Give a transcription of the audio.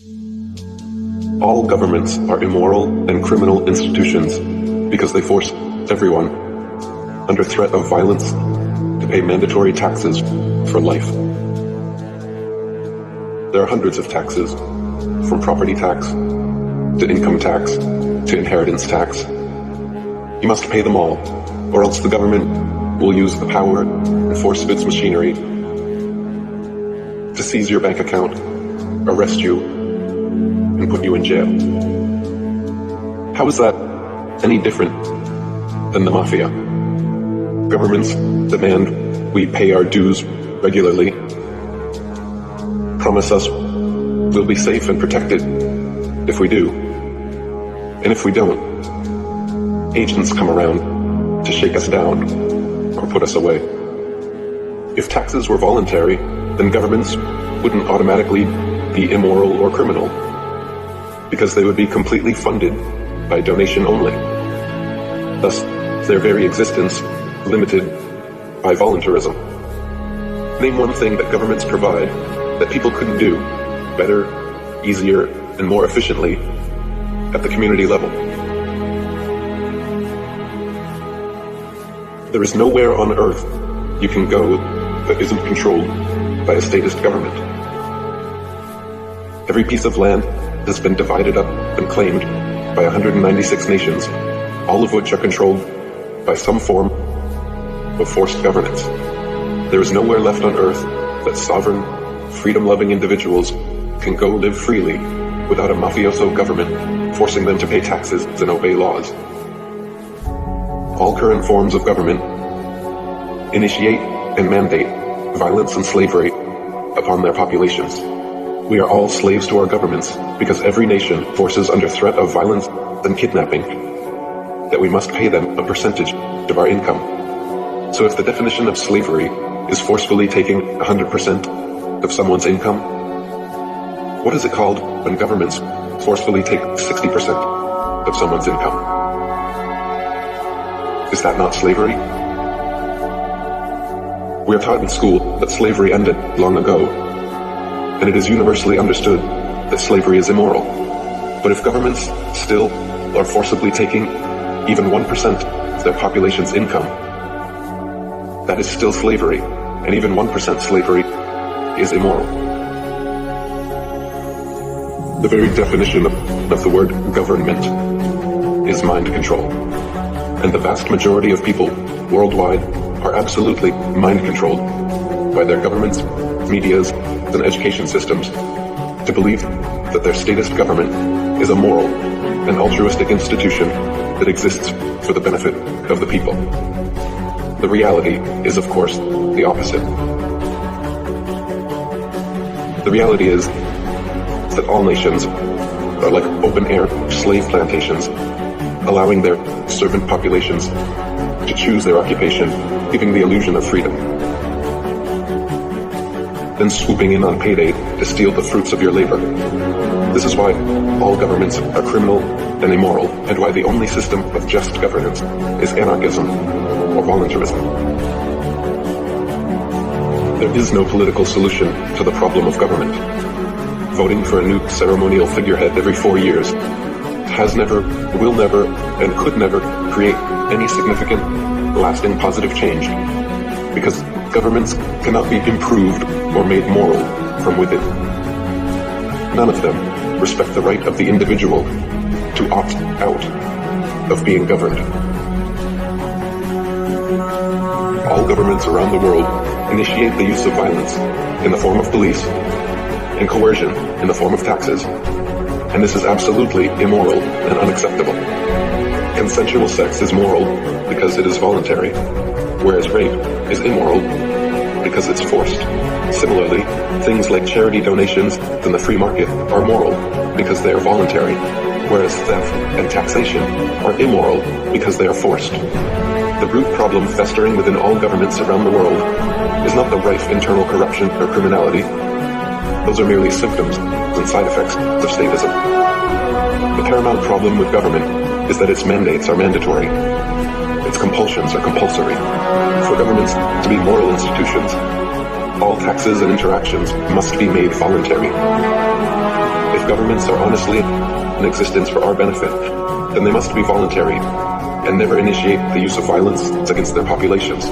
All governments are immoral and criminal institutions because they force everyone, under threat of violence, to pay mandatory taxes for life. There are hundreds of taxes, from property tax to income tax to inheritance tax. You must pay them all, or else the government will use the power and force of its machinery to seize your bank account, arrest you, and put you in jail. How is that any different than the mafia? Governments demand we pay our dues regularly, promise us we'll be safe and protected if we do, and if we don't, agents come around to shake us down or put us away. If taxes were voluntary, then governments wouldn't automatically be immoral or criminal, because they would be completely funded by donation only. Thus, their very existence limited by voluntarism. Name one thing that governments provide that people couldn't do better, easier, and more efficiently at the community level. There is nowhere on earth you can go that isn't controlled by a statist government. Every piece of land has been divided up and claimed by 196 nations, all of which are controlled by some form of forced governance. There is nowhere left on earth that sovereign, freedom-loving individuals can go live freely without a mafioso government forcing them to pay taxes and obey laws. All current forms of government initiate and mandate violence and slavery upon their populations. We are all slaves to our governments because every nation forces under threat of violence and kidnapping that we must pay them a percentage of our income. So if the definition of slavery is forcefully taking 100% of someone's income, what is it called when governments forcefully take 60% of someone's income? Is that not slavery? We are taught in school that slavery ended long ago, and it is universally understood that slavery is immoral. But if governments still are forcibly taking even 1% of their population's income, that is still slavery, and even 1% slavery is immoral. The very definition of the word government is mind control, and the vast majority of people worldwide are absolutely mind controlled by their governments, medias, and education systems to believe that their statist government is a moral and altruistic institution that exists for the benefit of the people. The reality is, of course, the opposite. The reality is that all nations are like open-air slave plantations, allowing their servant populations to choose their occupation, giving the illusion of freedom, then swooping in on payday to steal the fruits of your labor. This is why all governments are criminal and immoral, and why the only system of just governance is anarchism or voluntarism. There is no political solution to the problem of government. Voting for a new ceremonial figurehead every 4 years has never, will never, and could never create any significant, lasting positive change, because governments cannot be improved or made moral from within. None of them respect the right of the individual to opt out of being governed. All governments around the world initiate the use of violence in the form of police and coercion in the form of taxes, and this is absolutely immoral and unacceptable. Consensual sex is moral because it is voluntary, whereas rape is immoral because it's forced. Similarly, things like charity donations and the free market are moral because they are voluntary, whereas theft and taxation are immoral because they are forced. The root problem festering within all governments around the world is not the rife internal corruption or criminality. Those are merely symptoms and side effects of statism. The paramount problem with government is that its mandates are mandatory. Its compulsions are compulsory. For governments to be moral institutions, all taxes and interactions must be made voluntary. If if governments are honestly in existence for our benefit, then they must be voluntary and never initiate the use of violence against their populations.